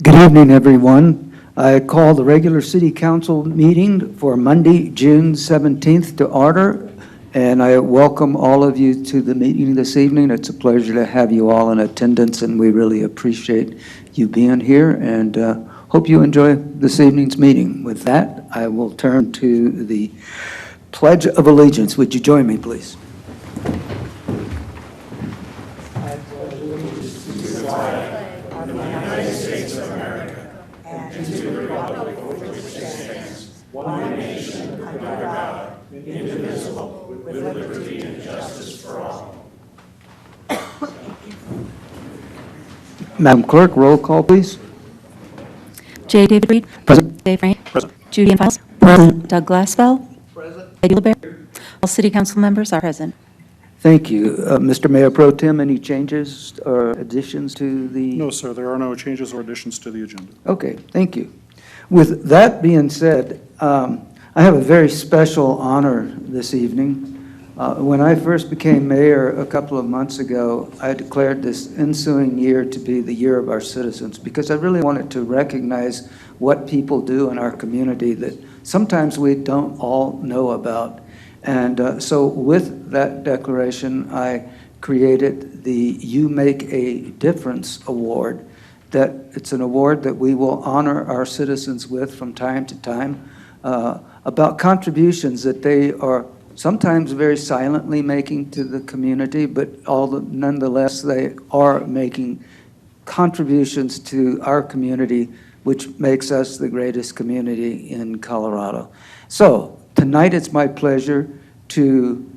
Good evening, everyone. I call the regular city council meeting for Monday, June 17th to order, and I welcome all of you to the meeting this evening. It's a pleasure to have you all in attendance, and we really appreciate you being here, and hope you enjoy this evening's meeting. With that, I will turn to the Pledge of Allegiance. Would you join me, please? Madam Clerk, roll call, please. J. David Reed. Present. Dave Ray. Present. Judy Ann Files. Present. Doug Glassfell. Present. Lady LeBaron. All city council members are present. Thank you. Mr. Mayor Pro Tem, any changes or additions to the? No, sir, there are no changes or additions to the agenda. Okay, thank you. With that being said, I have a very special honor this evening. When I first became mayor a couple of months ago, I declared this ensuing year to be the year of our citizens because I really wanted to recognize what people do in our community that sometimes we don't all know about. And so with that declaration, I created the You Make a Difference Award. That it's an award that we will honor our citizens with from time to time about contributions that they are sometimes very silently making to the community, but nonetheless they are making contributions to our community, which makes us the greatest community in Colorado. So tonight it's my pleasure to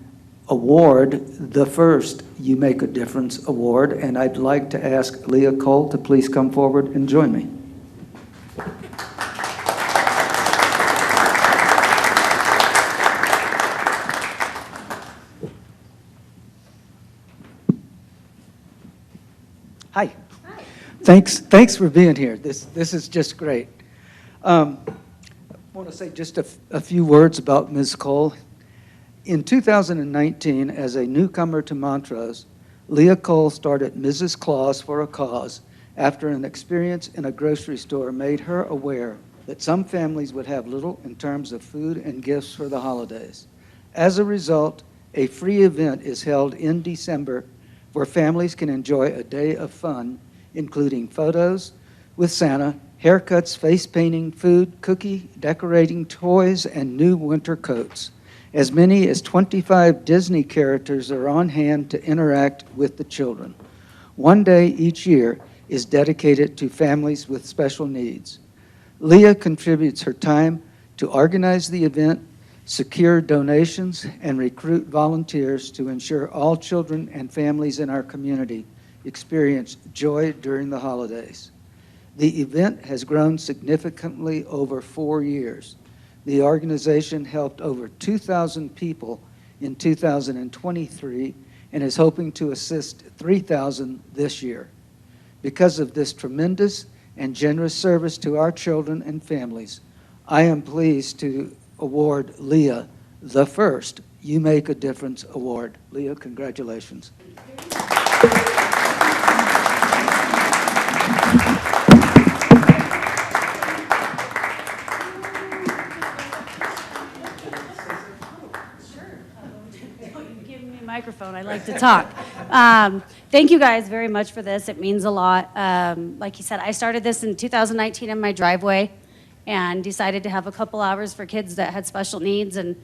award the first You Make a Difference award, and I'd like to ask Leah Cole to please come forward and join me. Hi. Hi. Thanks for being here. This is just great. I want to say just a few words about Ms. Cole. In 2019, as a newcomer to Montrose, Leah Cole started Mrs. Claus for a Cause after an experience in a grocery store made her aware that some families would have little in terms of food and gifts for the holidays. As a result, a free event is held in December where families can enjoy a day of fun, including photos with Santa, haircuts, face painting, food, cookie, decorating, toys, and new winter coats. As many as 25 Disney characters are on hand to interact with the children. One day each year is dedicated to families with special needs. Leah contributes her time to organize the event, secure donations, and recruit volunteers to ensure all children and families in our community experience joy during the holidays. The event has grown significantly over 4 years. The organization helped over 2,000 people in 2023 and is hoping to assist 3,000 this year. Because of this tremendous and generous service to our children and families, I am pleased to award Leah the first You Make a Difference award. Leah, congratulations. Microphone. I like to talk. Thank you guys very much for this. It means a lot. Like you said, I started this in 2019 in my driveway and decided to have a couple hours for kids that had special needs, and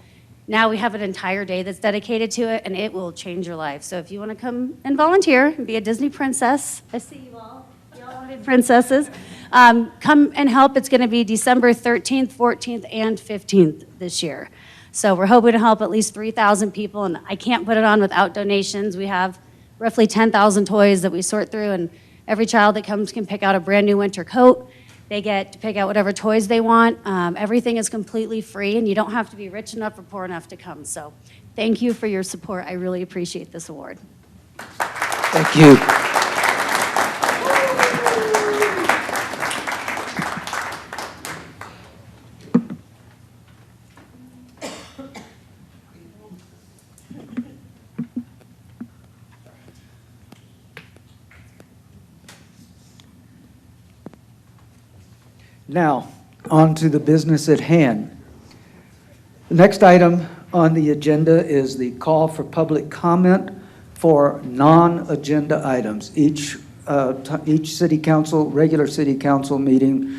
now we have an entire day that's dedicated to it, and it will change your life. So if you want to come and volunteer and be a Disney princess, I see you all. You all wanted princesses. Come and help. It's going to be December 13th, 14th, and 15th this year. So we're hoping to help at least 3,000 people, and I can't put it on without donations. We have roughly 10,000 toys that we sort through, and every child that comes can pick out a brand new winter coat. They get to pick out whatever toys they want. Everything is completely free, and you don't have to be rich enough or poor enough to come. So thank you for your support. I really appreciate this award. Thank you. Now, on to the business at hand. The next item on the agenda is the call for public comment for non-agenda items. Each city council, regular city council meeting,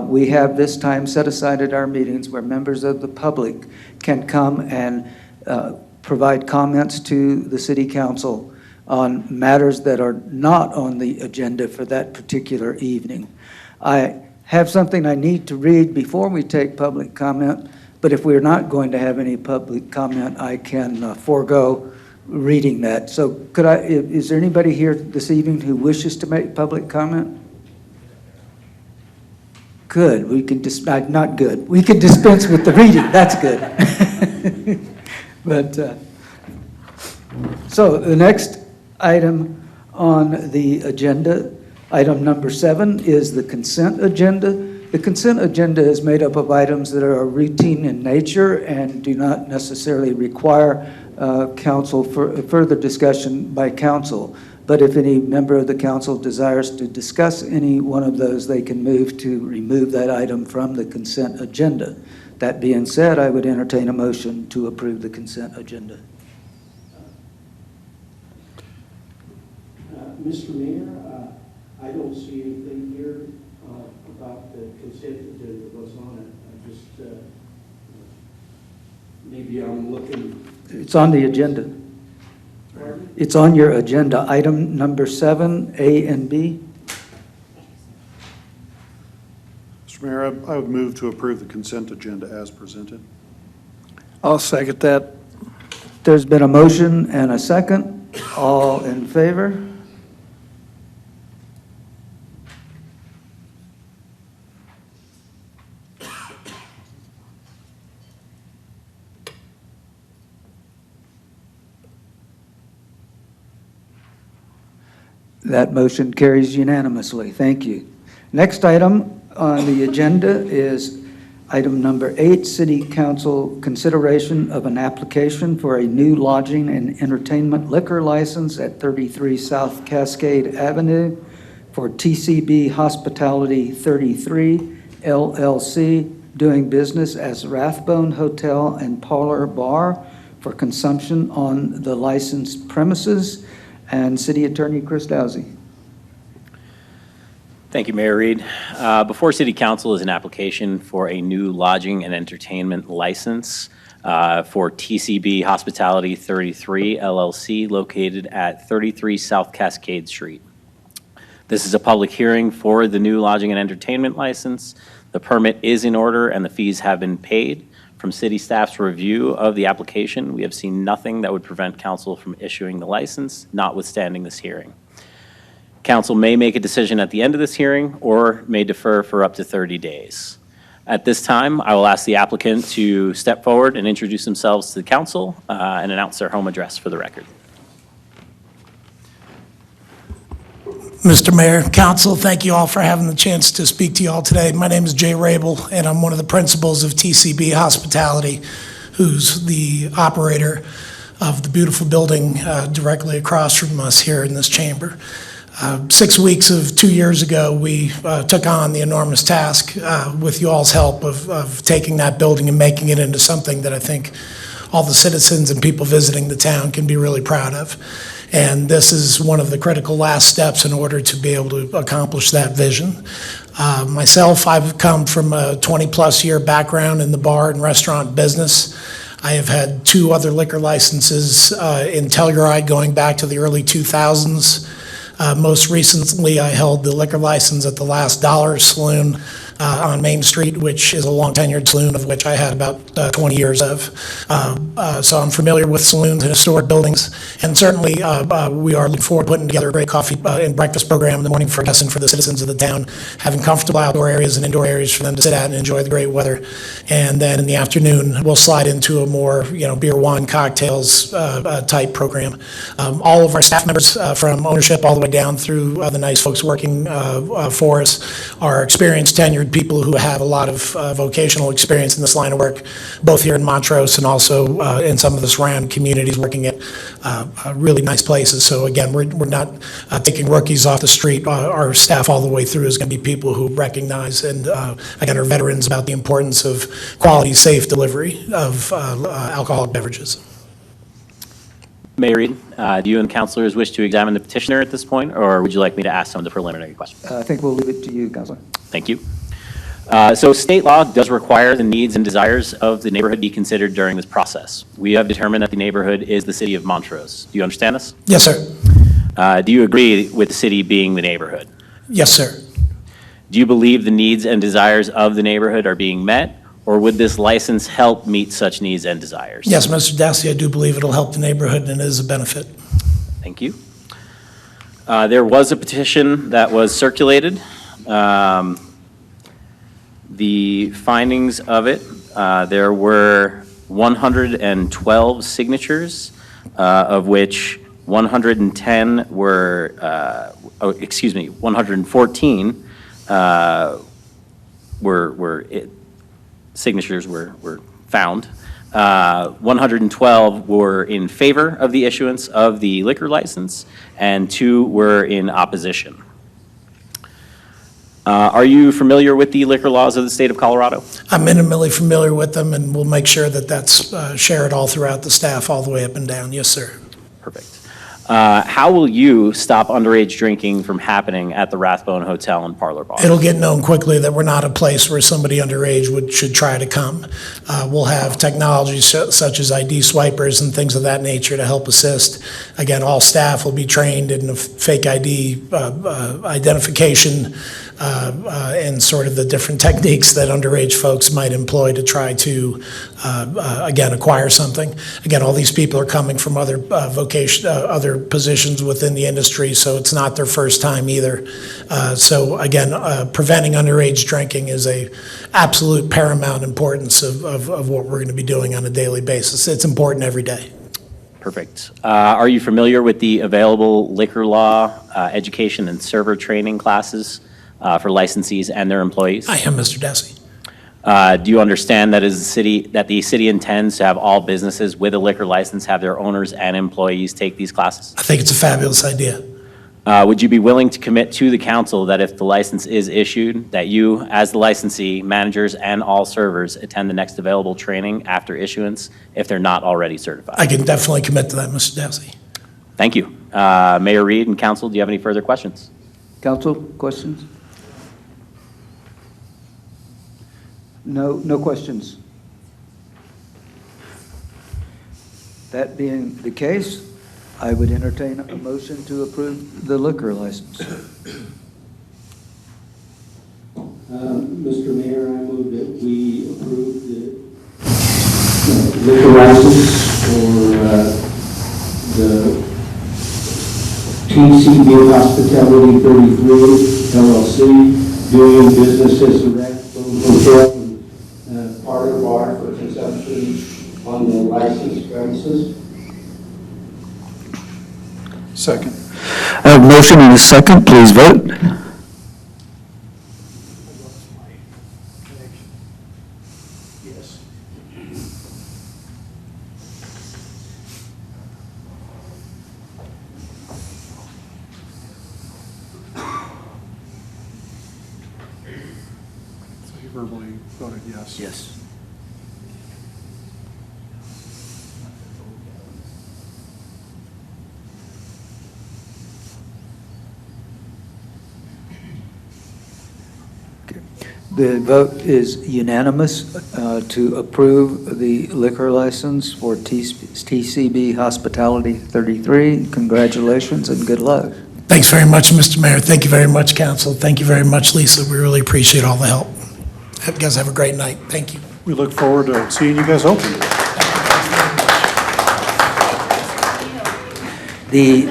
we have this time set aside at our meetings where members of the public can come and provide comments to the city council on matters that are not on the agenda for that particular evening. I have something I need to read before we take public comment, but if we're not going to have any public comment, I can forego reading that. So is there anybody here this evening who wishes to make public comment? Good, we can not good. We can dispense with the reading, that's good. But, so the next item on the agenda, item number 7, is the consent agenda. The consent agenda is made up of items that are routine in nature and do not necessarily require council for further discussion by council. But if any member of the council desires to discuss any one of those, they can move to remove that item from the consent agenda. That being said, I would entertain a motion to approve the consent agenda. Mr. Mayor, I don't see anything here about the consent agenda, what's on it. I just, maybe I'm looking. It's on the agenda. Pardon? It's on your agenda, item number 7, A and B. Mr. Mayor, I would move to approve the consent agenda as presented. I'll second that. There's been a motion and a second. All in favor? That motion carries unanimously. Thank you. Next item on the agenda is item number 8, City Council consideration of an application for a new lodging and entertainment liquor license at 33 South Cascade Avenue for TCB Hospitality 33 LLC, doing business as Rathbone Hotel and Parlor Bar for consumption on the licensed premises. And City Attorney Chris Dowsey. Thank you, Mayor Reed. Before City Council is an application for a new lodging and entertainment license for TCB Hospitality 33 LLC located at 33 South Cascade Street. This is a public hearing for the new lodging and entertainment license. The permit is in order and the fees have been paid. From city staff's review of the application, we have seen nothing that would prevent council from issuing the license, notwithstanding this hearing. Council may make a decision at the end of this hearing or may defer for up to 30 days. At this time, I will ask the applicant to step forward and introduce themselves to the council and announce their home address for the record. Mr. Mayor, Council, thank you all for having the chance to speak to you all today. My name is Jay Rabel, and I'm one of the principals of TCB Hospitality, who's the operator of the beautiful building directly across from us here in this chamber. 6 weeks of 2 years ago, we took on the enormous task with you all's help of taking that building and making it into something that I think all the citizens and people visiting the town can be really proud of. And this is one of the critical last steps in order to be able to accomplish that vision. Myself, I've come from a 20-plus year background in the bar and restaurant business. I have had 2 other liquor licenses in Telluride going back to the early 2000s. Most recently, I held the liquor license at the Last Dollar Saloon on Main Street, which is a long-tenured saloon of which I had about 20 years of. So I'm familiar with saloons and historic buildings, and certainly we are looking forward to putting together a great coffee and breakfast program in the morning for us and for the citizens of the town, having comfortable outdoor areas and indoor areas for them to sit at and enjoy the great weather. And then in the afternoon, we'll slide into a more, beer, wine, cocktails type program. All of our staff members from ownership all the way down through the nice folks working for us are experienced, tenured tenured people who have a lot of vocational experience in this line of work, both here in Montrose and also in some of the surrounding communities, working at really nice places. So again, we're not taking rookies off the street. Our staff all the way through is going to be people who recognize and, again, are veterans about the importance of quality, safe delivery of alcoholic beverages. Mayor Reed, do you and the councilors wish to examine the petitioner at this point, or would you like me to ask some of the preliminary questions? I think we'll leave it to you, Counselor. Thank you. So state law does require the needs and desires of the neighborhood be considered during this process. We have determined that the neighborhood is the city of Montrose. Do you understand this? Yes, sir. Do you agree with the city being the neighborhood? Yes, sir. Do you believe the needs and desires of the neighborhood are being met, or would this license help meet such needs and desires? Yes, Mr. Dasty, I do believe it'll help the neighborhood and it is a benefit. Thank you. There was a petition that was circulated. The findings of it, there were 112 signatures, of which 110 were, 114 signatures were found. 112 were in favor of the issuance of the liquor license, and 2 were in opposition. Are you familiar with the liquor laws of the state of Colorado? I'm minimally familiar with them, and we'll make sure that that's shared all throughout the staff, all the way up and down. Yes, sir. Perfect. How will you stop underage drinking from happening at the Rathbone Hotel and Parlor Bar? It'll get known quickly that we're not a place where somebody underage should try to come. We'll have technology such as ID swipers and things of that nature to help assist. Again, all staff will be trained in the fake ID identification and sort of the different techniques that underage folks might employ to try to, again, acquire something. Again, all these people are coming from other other positions within the industry, so it's not their first time either. So again, preventing underage drinking is a absolute paramount importance of what we're going to be doing on a daily basis. It's important every day. Perfect. Are you familiar with the available liquor law, education, and server training classes for licensees and their employees? I am, Mr. Desi. Do you understand that the city intends to have all businesses with a liquor license have their owners and employees take these classes? I think it's a fabulous idea. Would you be willing to commit to the council that if the license is issued, that you, as the licensee, managers, and all servers attend the next available training after issuance if they're not already certified? I can definitely commit to that, Mr. Desi. Thank you. Mayor Reed and council, do you have any further questions? Council, questions? No questions. That being the case, I would entertain a motion to approve the liquor license. Mr. Mayor, I move that we approve the liquor license for the TCB Hospitality 33 LLC, doing business as the Rathbone Hotel and Parlor Bar for consumption on the licensed premises. Second. I have a motion and a second. Please vote. Yes. So you verbally voted yes? Yes. The vote is unanimous to approve the liquor license for TCB Hospitality 33. Congratulations and good luck. Thanks very much, Mr. Mayor. Thank you very much, council. Thank you very much, Lisa. We really appreciate all the help. You guys have a great night. Thank you. We look forward to seeing you guys open. The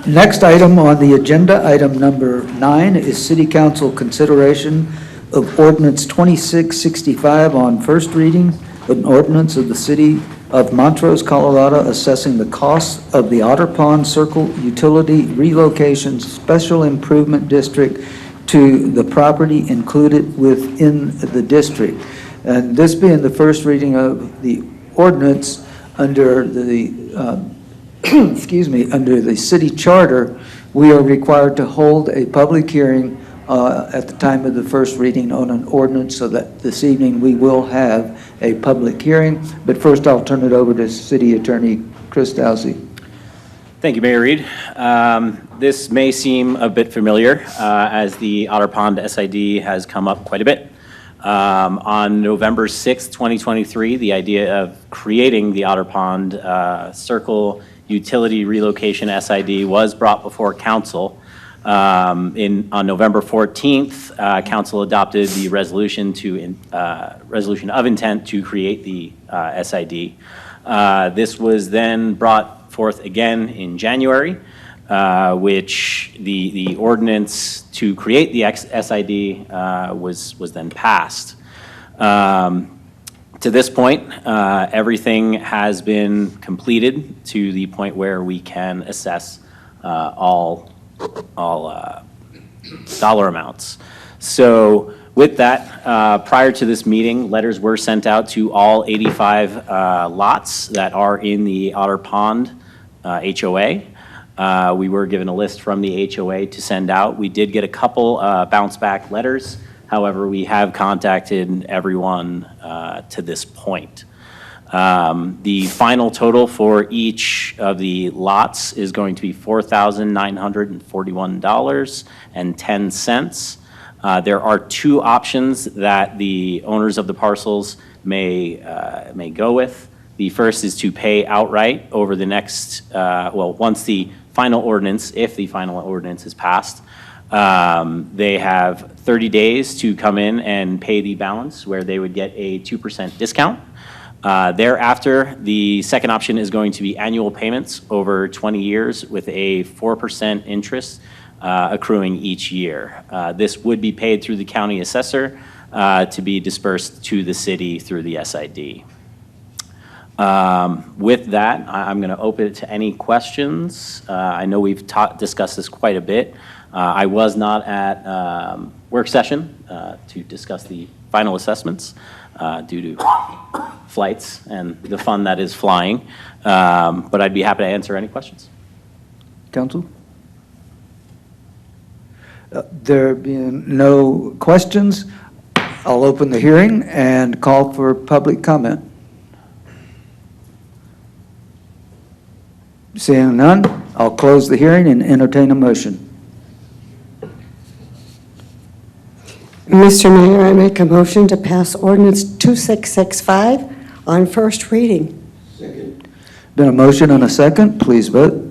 next item on the agenda, item number 9, is City Council consideration of Ordinance 2665 on first reading, an ordinance of the City of Montrose, Colorado, assessing the costs of the Otter Pond Circle Utility Relocation Special Improvement District to the property included within the district. And this being the first reading of the ordinance under the, excuse me, under the city charter, we are required to hold a public hearing at the time of the first reading on an ordinance, so that this evening we will have a public hearing. But first, I'll turn it over to City Attorney Chris Dowsey. Thank you, Mayor Reed. This may seem a bit familiar, as the Otter Pond SID has come up quite a bit. On November 6th, 2023, the idea of creating the Otter Pond Circle Utility Relocation SID was brought before council. On November 14th, council adopted the resolution of intent to create the SID. This was then brought forth again in January, which the ordinance to create the SID was then passed. To this point, everything has been completed to the point where we can assess all dollar amounts. So with that, prior to this meeting, letters were sent out to all 85 lots that are in the Otter Pond HOA. We were given a list from the HOA to send out. We did get a couple bounce back letters. However, we have contacted everyone to this point. The final total for each of the lots is going to be $4,941.10. There are two options that the owners of the parcels may go with. The first is to pay outright over the next, once the final ordinance, if the final ordinance is passed, they have 30 days to come in and pay the balance, where they would get a 2% discount. Thereafter, the second option is going to be annual payments over 20 years with a 4% interest accruing each year. This would be paid through the county assessor to be dispersed to the city through the SID. With that, I'm going to open it to any questions. I know we've discussed this quite a bit. I was not at work session to discuss the final assessments due to flights and the fun that is flying, but I'd be happy to answer any questions. Council? There being no questions, I'll open the hearing and call for public comment. Seeing none, I'll close the hearing and entertain a motion. Mr. Mayor, I make a motion to pass ordinance 2665 on first reading. Second. Been a motion and a second, please vote.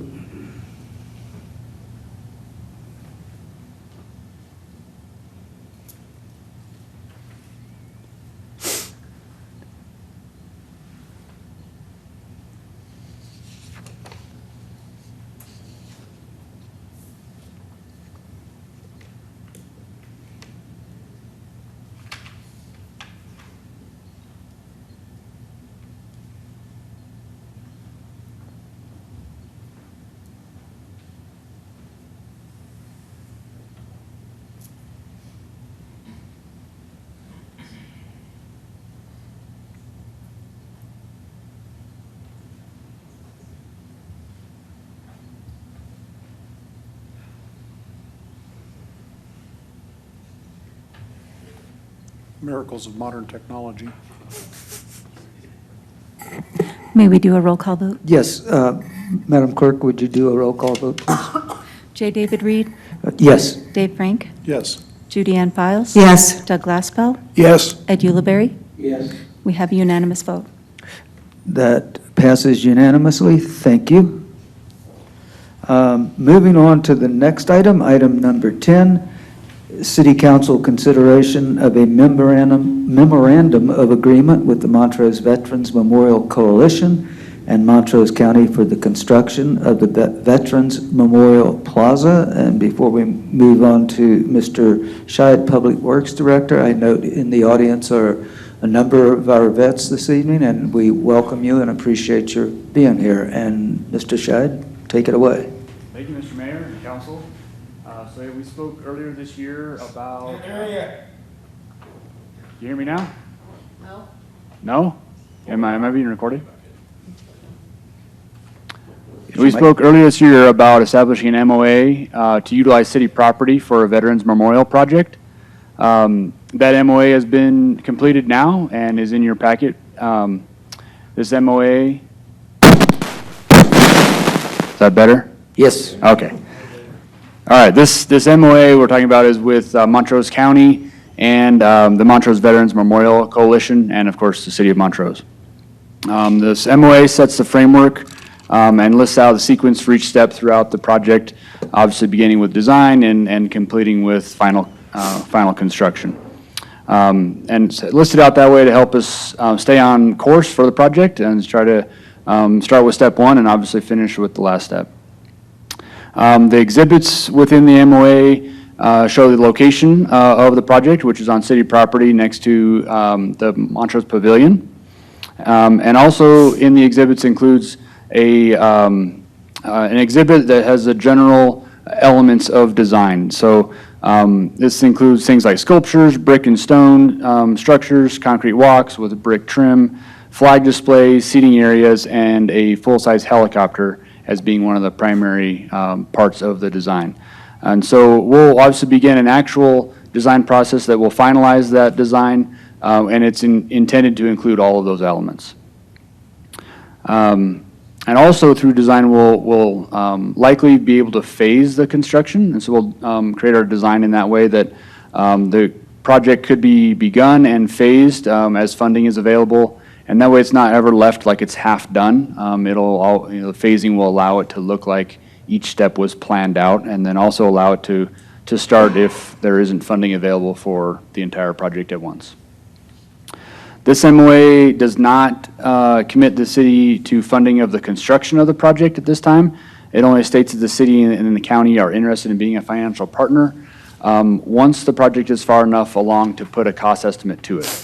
Miracles of modern technology. May we do a roll call vote? Yes, Madam Clerk, would you do a roll call vote, please? J. David Reed, Yes. Dave Frank, Yes. Judy Ann Files. Yes. Doug Glassbell, Yes. Ed Ulibarri. Yes. We have a unanimous vote. That passes unanimously. Thank you. Moving on to the next item, item number 10, City Council consideration of a memorandum of agreement with the Montrose Veterans Memorial Coalition and Montrose County for the construction of the Veterans Memorial Plaza. And before we move on to Mr. Scheid, Public Works Director, I note in the audience are a number of our vets this evening, and we welcome you and appreciate your being here. And Mr. Scheid, take it away. Thank you, Mr. Mayor and Council. So we spoke earlier this year about. You hear me now? No. No? Am I being recorded? We spoke earlier this year about establishing an MOA to utilize city property for a Veterans Memorial Project. That MOA has been completed now and is in your packet. This MOA, is that better? Yes. Okay. All right, this MOA we're talking about is with Montrose County and the Montrose Veterans Memorial Coalition, and of course, the city of Montrose. This MOA sets the framework and lists out the sequence for each step throughout the project, obviously beginning with design and completing with final construction. And it's listed out that way to help us stay on course for the project and try to start with step one and obviously finish with the last step. The exhibits within the MOA show the location of the project, which is on city property next to the Montrose Pavilion. And also in the exhibits includes an exhibit that has the general elements of design. So this includes things like sculptures, brick and stone structures, concrete walks with a brick trim, flag displays, seating areas, and a full-size helicopter as being one of the primary parts of the design. And so we'll obviously begin an actual design process that will finalize that design, and it's intended to include all of those elements. And also through design, we'll likely be able to phase the construction, and so we'll create our design in that way that the project could be begun and phased as funding is available, and that way it's not ever left like it's half done. The phasing will allow it to look like each step was planned out, and then also allow it to start if there isn't funding available for the entire project at once. This MOA does not commit the city to funding of the construction of the project at this time. It only states that the city and the county are interested in being a financial partner once the project is far enough along to put a cost estimate to it.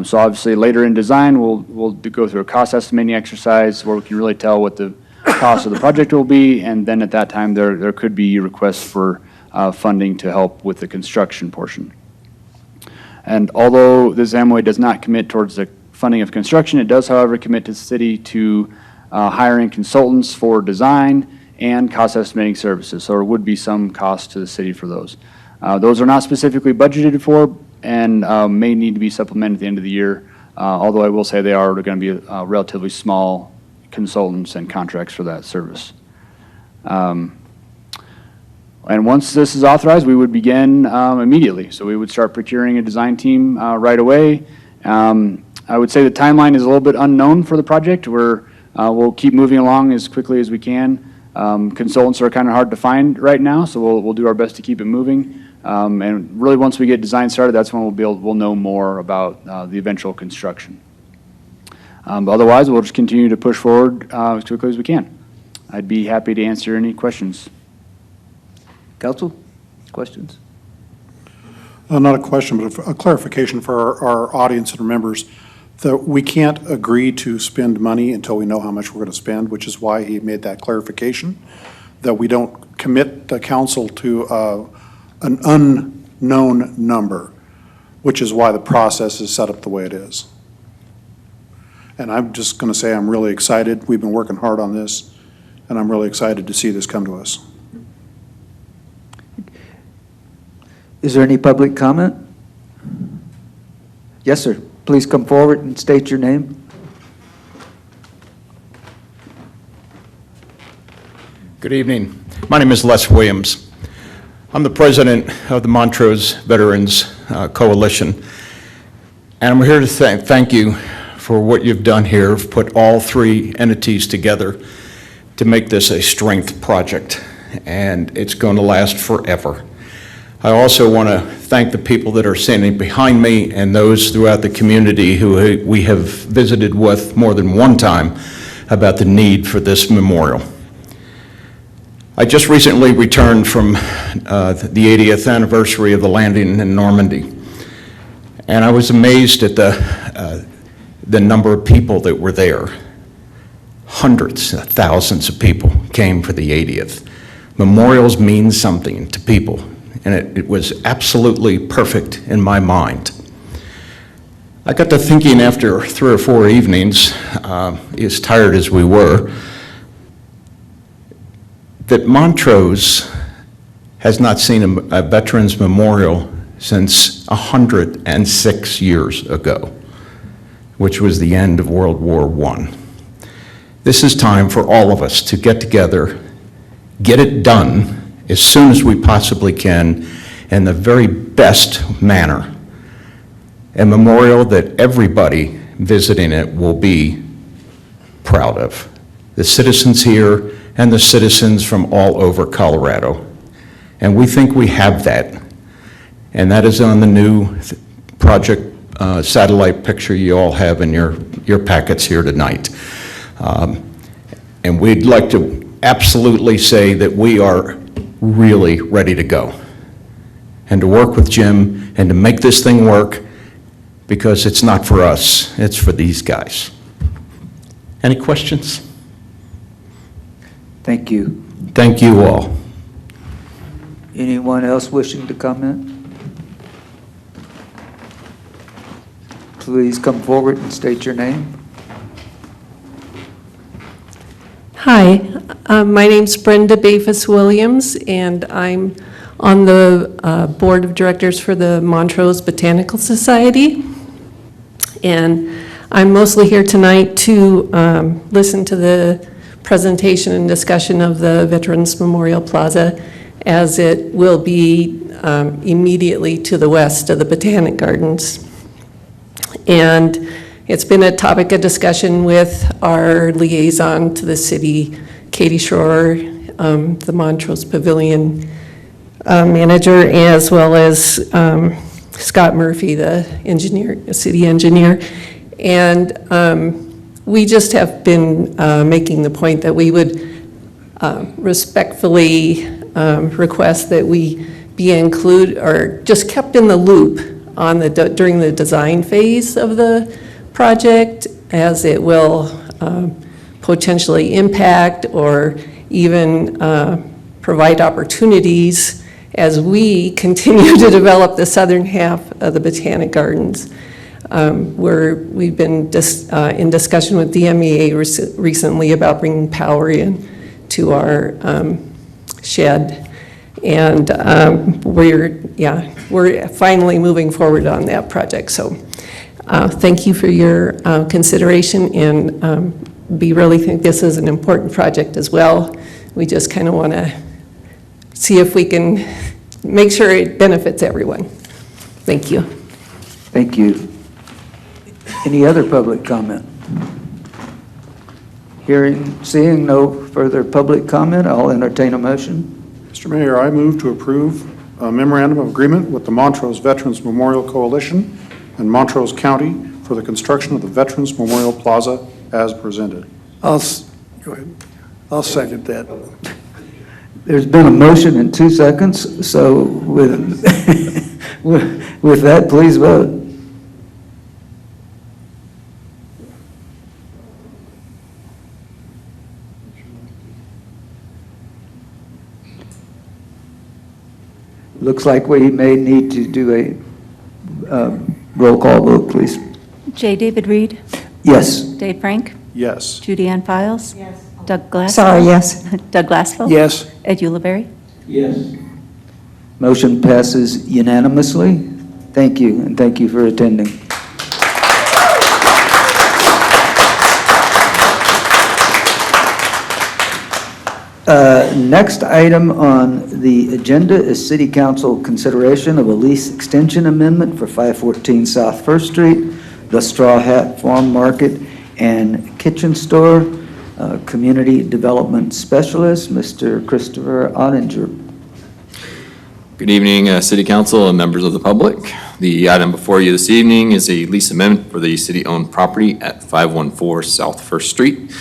So obviously later in design, we'll go through a cost estimating exercise where we can really tell what the cost of the project will be, and then at that time there could be requests for funding to help with the construction portion. And although this MOA does not commit towards the funding of construction, it does, however, commit to the city to hiring consultants for design and cost estimating services. So there would be some cost to the city for those. Those are not specifically budgeted for and may need to be supplemented at the end of the year, although I will say they are going to be relatively small consultants and contracts for that service. And once this is authorized, we would begin immediately. So we would start procuring a design team right away. I would say the timeline is a little bit unknown for the project. We'll keep moving along as quickly as we can. Consultants are kind of hard to find right now, so we'll do our best to keep it moving. And really, once we get design started, that's when we'll know more about the eventual construction. But otherwise, we'll just continue to push forward as quickly as we can. I'd be happy to answer any questions. Council, questions? Not a question, but a clarification for our audience and our members, that we can't agree to spend money until we know how much we're going to spend, which is why he made that clarification, that we don't commit the council to an unknown number, which is why the process is set up the way it is. And I'm just going to say I'm really excited. We've been working hard on this, and I'm really excited to see this come to us. Is there any public comment? Yes, sir. Please come forward and state your name. Good evening. My name is Les Williams. I'm the president of the Montrose Veterans Coalition, and I'm here to thank you for what you've done here, put all three entities together to make this a strength project, and it's going to last forever. I also want to thank the people that are standing behind me and those throughout the community who we have visited with more than one time about the need for this memorial. I just recently returned from the 80th anniversary of the landing in Normandy, and I was amazed at the number of people that were there. Hundreds of thousands of people came for the 80th. Memorials mean something to people, and it was absolutely perfect in my mind. I got to thinking after 3 or 4 evenings, as tired as we were, that Montrose has not seen a Veterans Memorial since 106 years ago, which was the end of World War I. This is time for all of us to get together, get it done as soon as we possibly can in the very best manner. A memorial that everybody visiting it will be proud of. The citizens here and the citizens from all over Colorado. And we think we have that. And that is on the new project satellite picture you all have in your packets here tonight. And we'd like to absolutely say that we are really ready to go. And to work with Jim and to make this thing work, because it's not for us, it's for these guys. Any questions? Thank you. Thank you all. Anyone else wishing to comment? Please come forward and state your name. Hi, my name's Brenda Bafus-Williams, and I'm on the board of directors for the Montrose Botanical Society. And I'm mostly here tonight to listen to the presentation and discussion of the Veterans Memorial Plaza, as it will be immediately to the west of the Botanic Gardens. And it's been a topic of discussion with our liaison to the city, Katie Shore, the Montrose Pavilion manager, as well as Scott Murphy, the engineer, city engineer. And we just have been making the point that we would respectfully request that we be included or just kept in the loop on during the design phase of the project, as it will potentially impact or even provide opportunities as we continue to develop the southern half of the Botanic Gardens. We've been in discussion with DMEA recently about bringing power in to our shed. And we're finally moving forward on that project. So thank you for your consideration, and we really think this is an important project as well. We just kind of want to see if we can make sure it benefits everyone. Thank you. Thank you. Any other public comment? Seeing no further public comment, I'll entertain a motion. Mr. Mayor, I move to approve a memorandum of agreement with the Montrose Veterans Memorial Coalition and Montrose County for the construction of the Veterans Memorial Plaza as presented. Go ahead. I'll second that. There's been a motion in 2 seconds, so with, with that, please vote. Looks like we may need to do a roll call vote, please. J. David Reed, Yes. Dave Frank, Yes. Judy Ann Files. Yes. Doug Glass. Sorry, yes. Doug Glassville. Yes. Ed Ulibarri. Yes. Motion passes unanimously. Thank you, and thank you for attending. Next item on the agenda is City Council consideration of a lease extension amendment for 514 South First Street, the Straw Hat Farm Market and Kitchen Store. Community Development Specialist, Mr. Christopher Ottinger. Good evening, City Council and members of the public. The item before you this evening is a lease amendment for the city-owned property at 514 South First Street,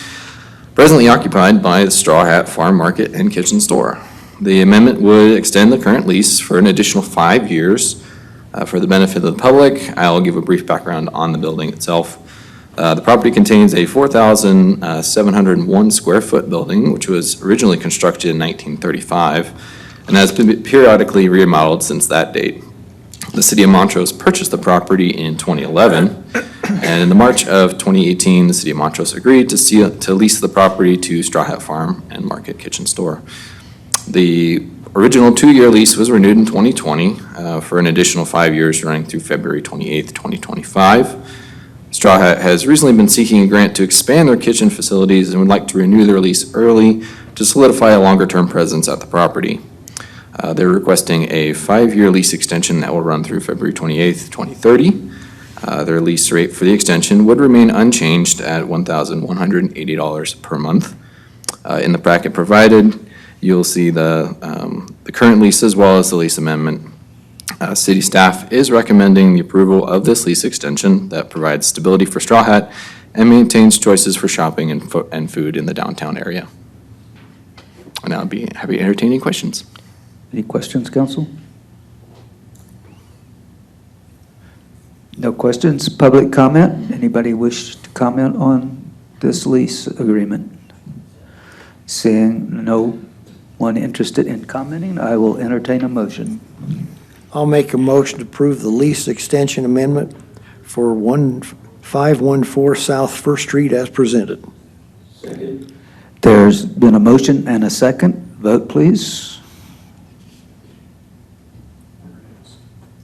presently occupied by the Straw Hat Farm Market and Kitchen Store. The amendment would extend the current lease for an additional 5 years for the benefit of the public. I'll give a brief background on the building itself. The property contains a 4,701 square foot building, which was originally constructed in 1935 and has been periodically remodeled since that date. The city of Montrose purchased the property in 2011, and in the March of 2018, the city of Montrose agreed to lease the property to Straw Hat Farm and Market Kitchen Store. The original 2-year lease was renewed in 2020 for an additional 5 years running through February 28th, 2025. Straw Hat has recently been seeking a grant to expand their kitchen facilities and would like to renew their lease early to solidify a longer-term presence at the property. They're requesting a 5-year lease extension that will run through February 28th, 2030. Their lease rate for the extension would remain unchanged at $1,180 per month. In the bracket provided, you'll see the current lease as well as the lease amendment. City staff is recommending the approval of this lease extension that provides stability for Straw Hat and maintains choices for shopping and food in the downtown area. And I'll be happy to entertain any questions. Any questions, council? No questions. Public comment? Anybody wish to comment on this lease agreement? Seeing no one interested in commenting, I will entertain a motion. I'll make a motion to approve the lease extension amendment for 1514 South First Street as presented. Second. There's been a motion and a second. Vote, please.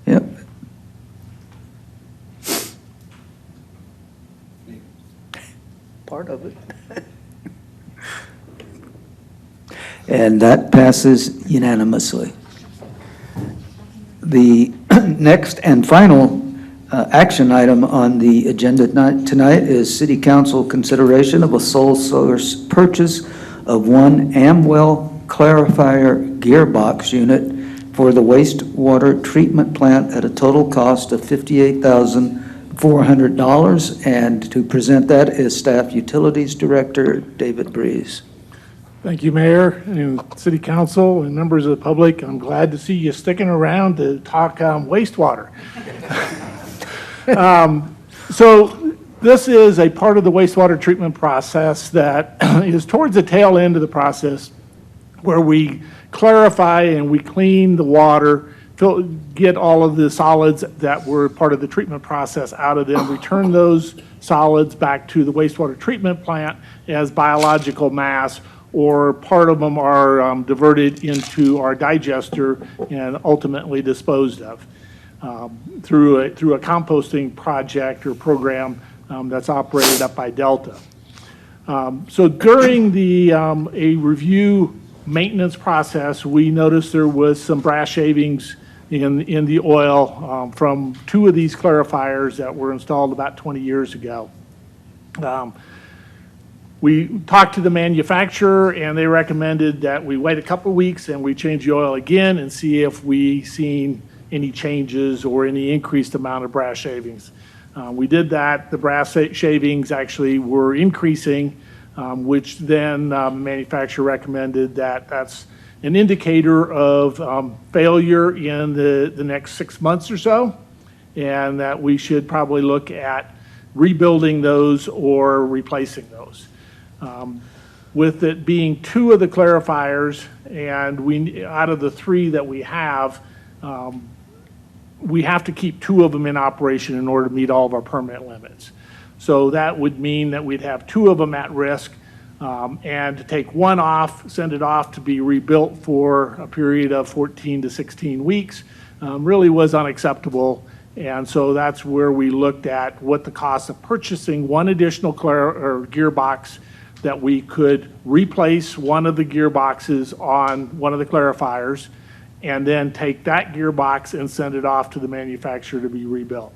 Yep. Part of it. And that passes unanimously. The next and final action item on the agenda tonight is City Council consideration of a sole source purchase of one Amwell clarifier gearbox unit for the wastewater treatment plant at a total cost of $58,400. And to present that is Staff Utilities Director David Breeze. Thank you, Mayor and City Council and members of the public. I'm glad to see you sticking around to talk wastewater. So this is a part of the wastewater treatment process that is towards the tail end of the process where we clarify and we clean the water, get all of the solids that were part of the treatment process out of them, return those solids back to the wastewater treatment plant as biological mass, or part of them are diverted into our digester and ultimately disposed of through a composting project or program that's operated up by Delta. So during a review maintenance process, we noticed there was some brass shavings in the oil from 2 of these clarifiers that were installed about 20 years ago. We talked to the manufacturer and they recommended that we wait a couple weeks and we change the oil again and see if we seen any changes or any increased amount of brass shavings. We did that. The brass shavings actually were increasing, which then the manufacturer recommended that that's an indicator of failure in the next 6 months or so, and that we should probably look at rebuilding those or replacing those. With it being 2 of the clarifiers, and out of the 3 that we have to keep 2 of them in operation in order to meet all of our permit limits. So that would mean that we'd have 2 of them at risk, and to take 1 off, send it off to be rebuilt for a period of 14 to 16 weeks really was unacceptable. And so that's where we looked at what the cost of purchasing 1 additional gearbox that we could replace 1 of the gearboxes on 1 of the clarifiers, and then take that gearbox and send it off to the manufacturer to be rebuilt.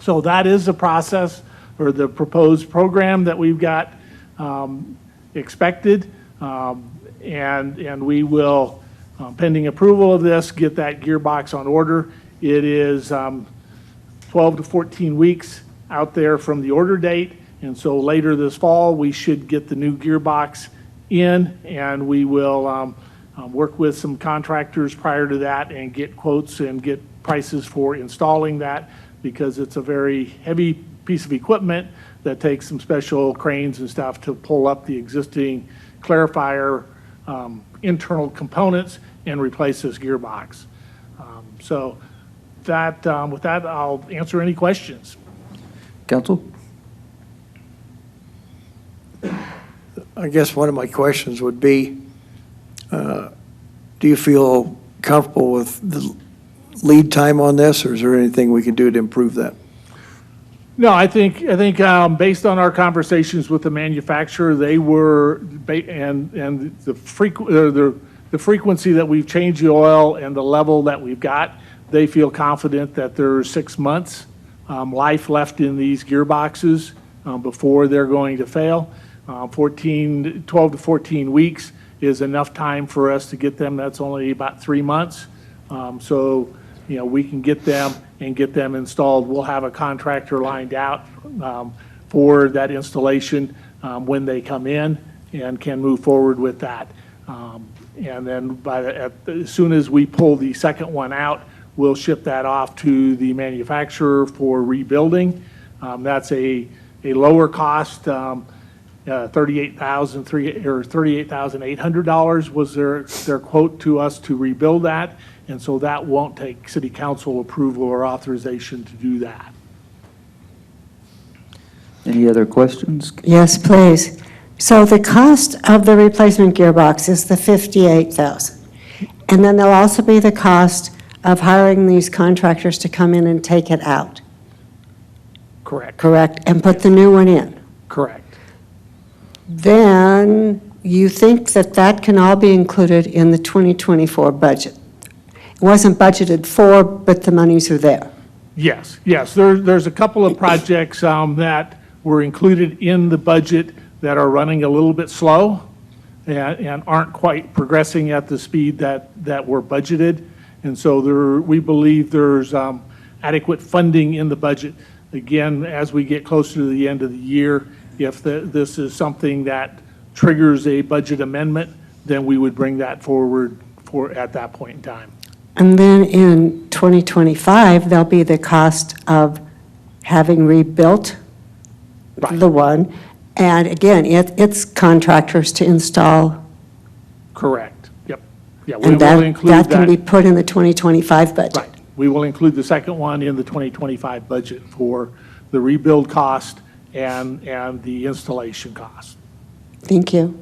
So that is the process or the proposed program that we've got expected, and we will, pending approval of this, get that gearbox on order. It is 12 to 14 weeks out there from the order date. And so later this fall, we should get the new gearbox in, and we will work with some contractors prior to that and get quotes and get prices for installing that, because it's a very heavy piece of equipment that takes some special cranes and stuff to pull up the existing clarifier internal components and replace this gearbox. So that, with that, I'll answer any questions. Council? I guess one of my questions would be, do you feel comfortable with the lead time on this, or is there anything we can do to improve that? No, I think based on our conversations with the manufacturer, they were, and the frequency that we've changed the oil and the level that we've got, they feel confident that there's 6 months life left in these gearboxes before they're going to fail. 12 to 14 weeks is enough time for us to get them. That's only about 3 months. So, we can get them and get them installed. We'll have a contractor lined out for that installation when they come in and can move forward with that. And then as soon as we pull the second one out, we'll ship that off to the manufacturer for rebuilding. That's a lower cost, $38,800 was their quote to us to rebuild that. And so that won't take city council approval or authorization to do that. Any other questions? Yes, please. So the cost of the replacement gearbox is the $58,000. And then there'll also be the cost of hiring these contractors to come in and take it out, Correct. correct? And put the new one in. Correct. Then you think that that can all be included in the 2024 budget? It wasn't budgeted for, but the monies are there. Yes. There's a couple of projects that were included in the budget that are running a little bit slow and aren't quite progressing at the speed that were budgeted. And so we believe there's adequate funding in the budget. Again, as we get closer to the end of the year, if this is something that triggers a budget amendment, then we would bring that forward at that point in time. And then in 2025, there'll be the cost of having rebuilt Right. the one. And again, it's contractors to install. Correct. Yep. Yeah, we And will that include can be put in the 2025 budget. Right. We will include the second one in the 2025 budget for the rebuild cost and the installation cost. Thank you.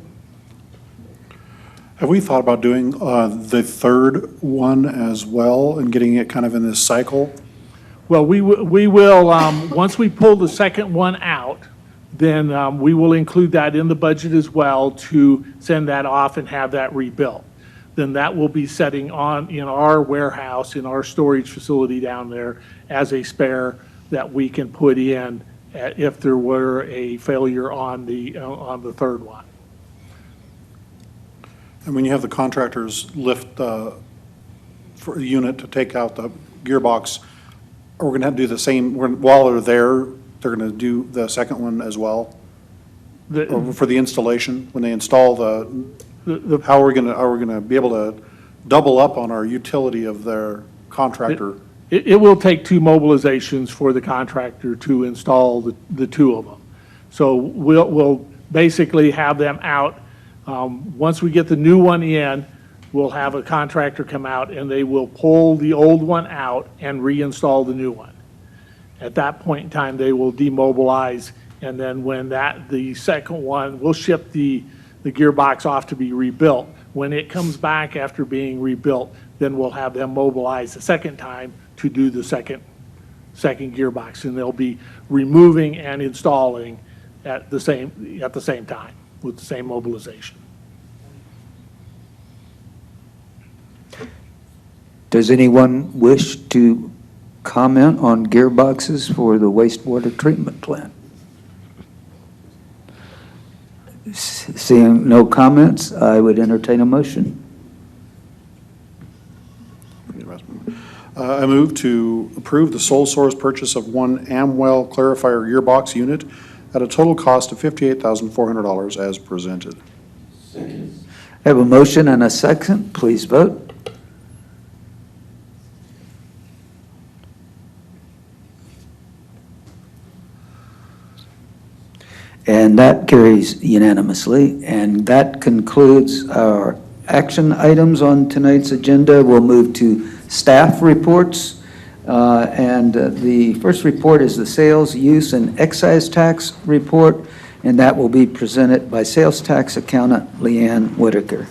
Have we thought about doing the third one as well and getting it kind of in this cycle? Well, we will, once we pull the second one out, then we will include that in the budget as well to send that off and have that rebuilt. Then that will be setting on in our warehouse, in our storage facility down there as a spare that we can put in if there were a failure on the third one. And when you have the contractors lift for a unit to take out the gearbox, are we going to have to do the same, while they're there, they're going to do the second one as well? Or for the installation, when they install how are we going to be able to double up on our utility of their contractor? It will take 2 mobilizations for the contractor to install the 2 of them. So we'll basically have them out. Once we get the new one in, we'll have a contractor come out and they will pull the old one out and reinstall the new one. At that point in time, they will demobilize, and then when the second one, we'll ship the gearbox off to be rebuilt. When it comes back after being rebuilt, then we'll have them mobilize the second time to do the second gearbox, and they'll be removing and installing at the same time with the same mobilization. Does anyone wish to comment on gearboxes for the wastewater treatment plant? Seeing no comments, I would entertain a motion. I move to approve the sole source purchase of one Amwell clarifier gearbox unit at a total cost of $58,400 as presented. I have a motion and a second. Please vote. And that carries unanimously. And that concludes our action items on tonight's agenda. We'll move to staff reports. The first report is the sales, use, and excise tax report, and that will be presented by sales tax accountant Leanne Whitaker.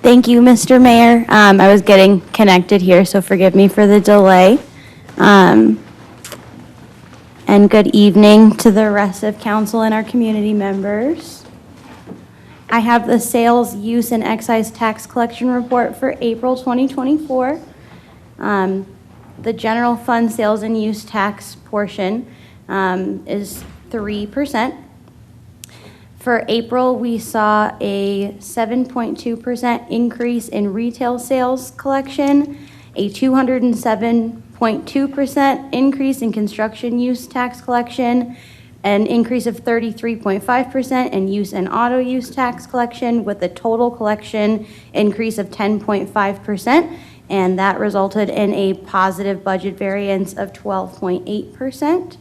Thank you, Mr. Mayor. I was getting connected here, so forgive me for the delay. And good evening to the rest of council and our community members. I have the sales, use, and excise tax collection report for April 2024. The general fund sales and use tax portion is 3%. For April, we saw a 7.2% increase in retail sales collection, a 207.2% increase in construction use tax collection, an increase of 33.5% in use and auto use tax collection, with a total collection increase of 10.5%, and that resulted in a positive budget variance of 12.8%.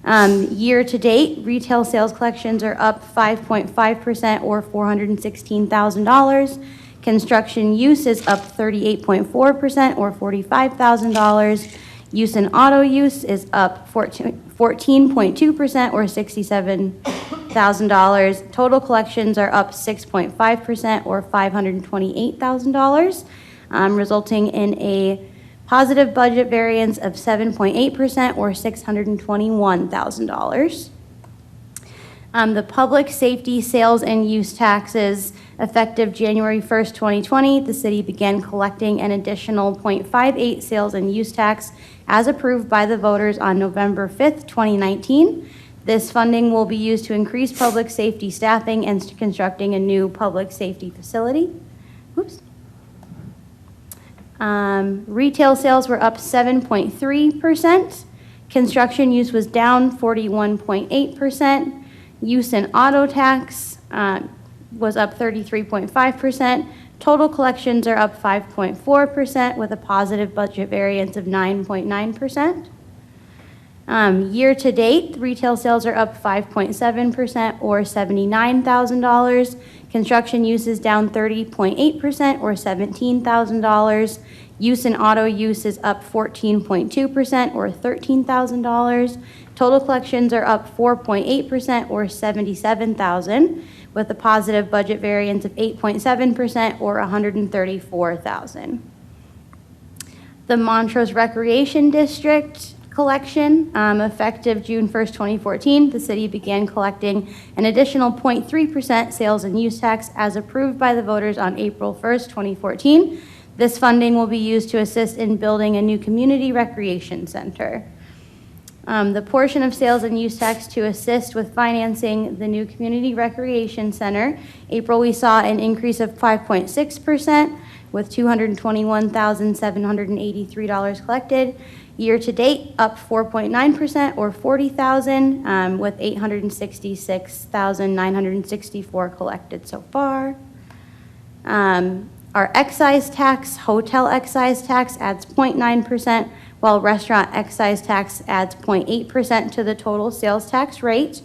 Year-to-date, retail sales collections are up 5.5% or $416,000. Construction use is up 38.4% or $45,000. Use and auto use is up 14.2% or $67,000. Total collections are up 6.5% or $528,000, resulting in a positive budget variance of 7.8% or $621,000. The public safety sales and use taxes, effective January 1st, 2020, the city began collecting an additional 0.58 sales and use tax as approved by the voters on November 5th, 2019. This funding will be used to increase public safety staffing and constructing a new public safety facility. Oops. Retail sales were up 7.3%. Construction use was down 41.8%. Use and auto tax was up 33.5%. Total collections are up 5.4% with a positive budget variance of 9.9%. Year-to-date, retail sales are up 5.7% or $79,000. Construction use is down 30.8% or $17,000. Use and auto use is up 14.2% or $13,000. Total collections are up 4.8% or $77,000 with a positive budget variance of 8.7% or $134,000. The Montrose Recreation District collection, effective June 1st, 2014, the city began collecting an additional 0.3% sales and use tax as approved by the voters on April 1st, 2014. This funding will be used to assist in building a new community recreation center. The portion of sales and use tax to assist with financing the new community recreation center, April we saw an increase of 5.6% with $221,783 collected. Year-to-date, up 4.9% or $40,000 with $866,964 collected so far. Our excise tax, hotel excise tax adds 0.9%, while restaurant excise tax adds 0.8% to the total sales tax rate.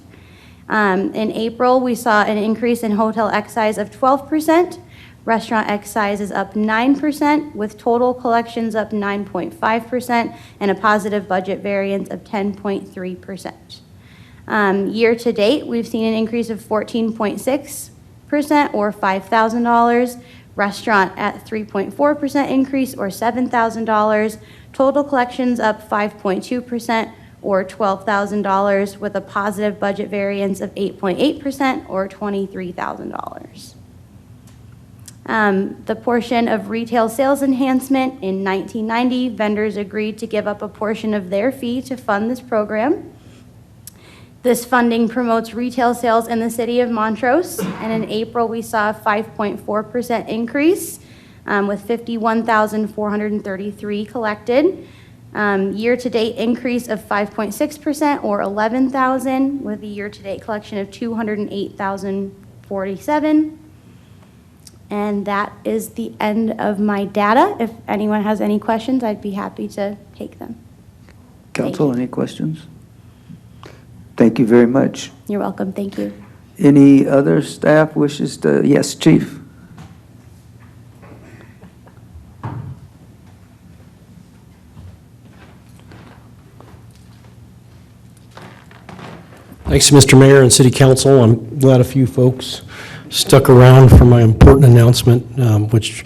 In April, we saw an increase in hotel excise of 12%. Restaurant excise is up 9%, with total collections up 9.5% and a positive budget variance of 10.3%. Year-to-date, we've seen an increase of 14.6% or $5,000. Restaurant at 3.4% increase or $7,000. Total collections up 5.2% or $12,000, with a positive budget variance of 8.8%, or $23,000. The portion of retail sales enhancement, in 1990, vendors agreed to give up a portion of their fee to fund this program. This funding promotes retail sales in the city of Montrose, and in April, we saw a 5.4% increase, with 51,433 collected. Year-to-date increase of 5.6%, or 11,000, with a year-to-date collection of 208,047. And that is the end of my data. If anyone has any questions, I'd be happy to take them. Council, any questions? Thank you very much. You're welcome. Thank you. Any other staff wishes to, yes, Chief? Thanks, Mr. Mayor and City Council. I'm glad a few folks stuck around for my important announcement, which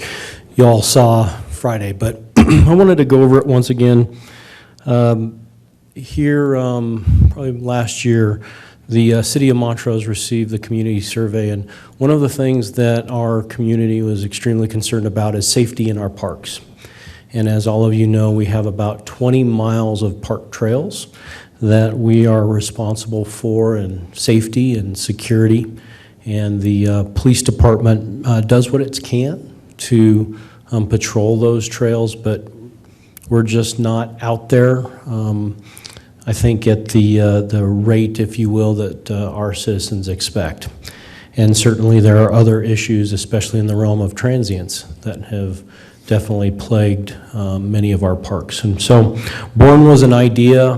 y'all saw Friday. But I wanted to go over it once again. Here, probably last year, the City of Montrose received the community survey, and one of the things that our community was extremely concerned about is safety in our parks. And as all of you know, we have about 20 miles of park trails that we are responsible for, and safety and security. And the police department does what it can to patrol those trails, but we're just not out there, I think, at the rate, if you will, that our citizens expect. And certainly there are other issues, especially in the realm of transients, that have definitely plagued many of our parks. And so born was an idea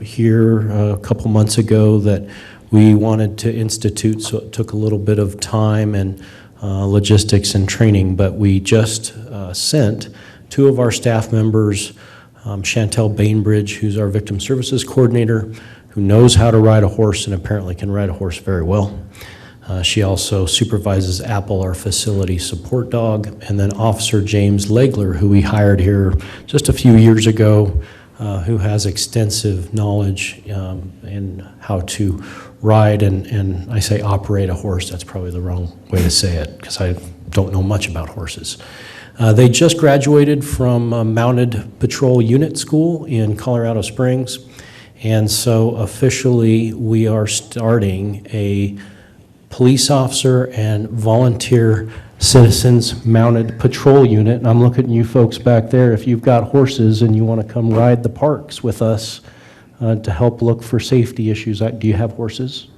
here a couple months ago that we wanted to institute, so it took a little bit of time and logistics and training, but we just sent two of our staff members, Chantel Bainbridge, who's our Victim Services Coordinator, who knows how to ride a horse and apparently can ride a horse very well. She also supervises Apple, our facility support dog, and then Officer James Legler, who we hired here just a few years ago, who has extensive knowledge in how to ride and I say operate a horse. That's probably the wrong way to say it because I don't know much about horses. They just graduated from Mounted Patrol Unit School in Colorado Springs, and so officially we are starting a police officer and volunteer citizens mounted patrol unit. And I'm looking at you folks back there. If you've got horses and you want to come ride the parks with us to help look for safety issues, do you have horses?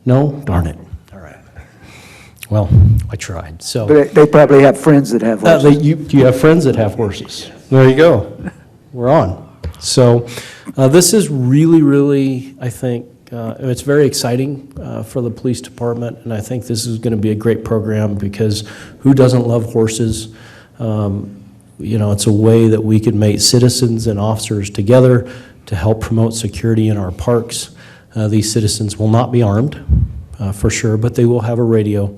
No? Darn it. All right. Well, I tried. So, But they probably have friends that have horses. do you have friends that have horses? There you go. We're on. So this is really, really, I think, it's very exciting for the police department, and I think this is going to be a great program because who doesn't love horses? You know, it's a way that we could make citizens and officers together to help promote security in our parks. These citizens will not be armed, for sure, but they will have a radio,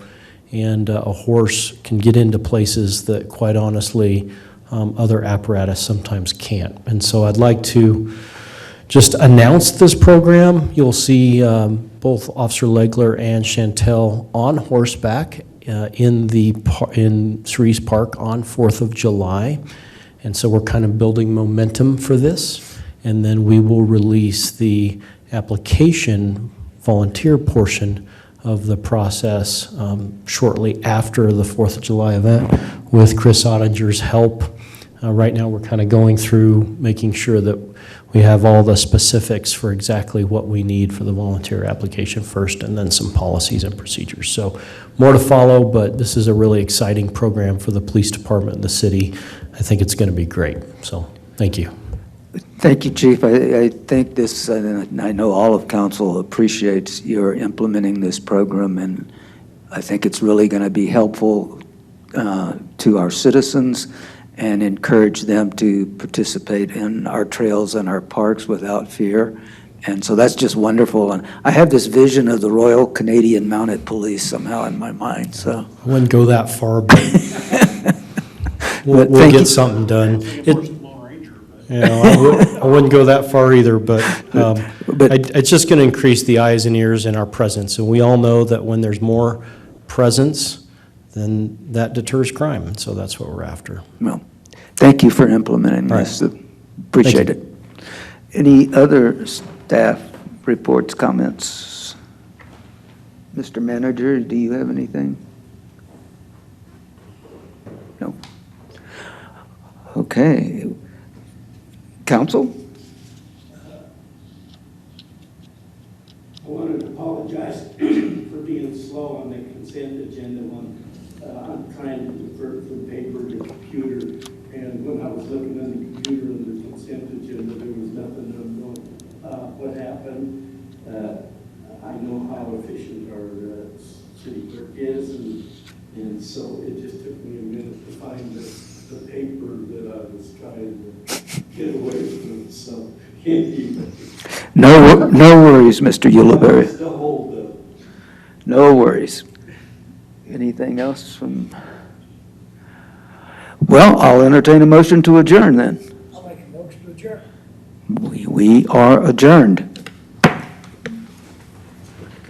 and a horse can get into places that, quite honestly, other apparatus sometimes can't. And so I'd like to just announce this program. You'll see both Officer Legler and Chantel on horseback in Cerise Park on 4th of July. And so we're kind of building momentum for this. And then we will release the application volunteer portion of the process shortly after the 4th of July event with Chris Ottinger's help. Right now we're kind of going through making sure that we have all the specifics for exactly what we need for the volunteer application first, and then some policies and procedures. So more to follow, but this is a really exciting program for the police department and the city. I think it's going to be great. So thank you. Thank you, Chief. I think this, and I know all of council appreciates your implementing this program, and I think it's really going to be helpful to our citizens and encourage them to participate in our trails and our parks without fear. And so that's just wonderful. And I have this vision of the Royal Canadian Mounted Police somehow in my mind, so. I wouldn't go that far, but we'll get something done. You know, I wouldn't go that far either, but it's just going to increase the eyes and ears and our presence. And we all know that when there's more presence, then that deters crime. And so that's what we're after. Well, thank you for implementing this. Appreciate Thank it. Any other staff reports, comments? Mr. Manager, do you have anything? No. Okay. Council? I wanted to apologize for being slow on the consent agenda one. I'm trying to convert from paper to computer, and when I was looking on the computer on the consent agenda, there was nothing to know what happened. I know how efficient our city clerk is, and so it just took me a minute to find the paper that I was trying to get away from, so anyway. No worries, Mr. Ulibarri. Still hold up. No worries. Anything else from? Well, I'll entertain a motion to adjourn then. I'll make a motion to adjourn. We are adjourned.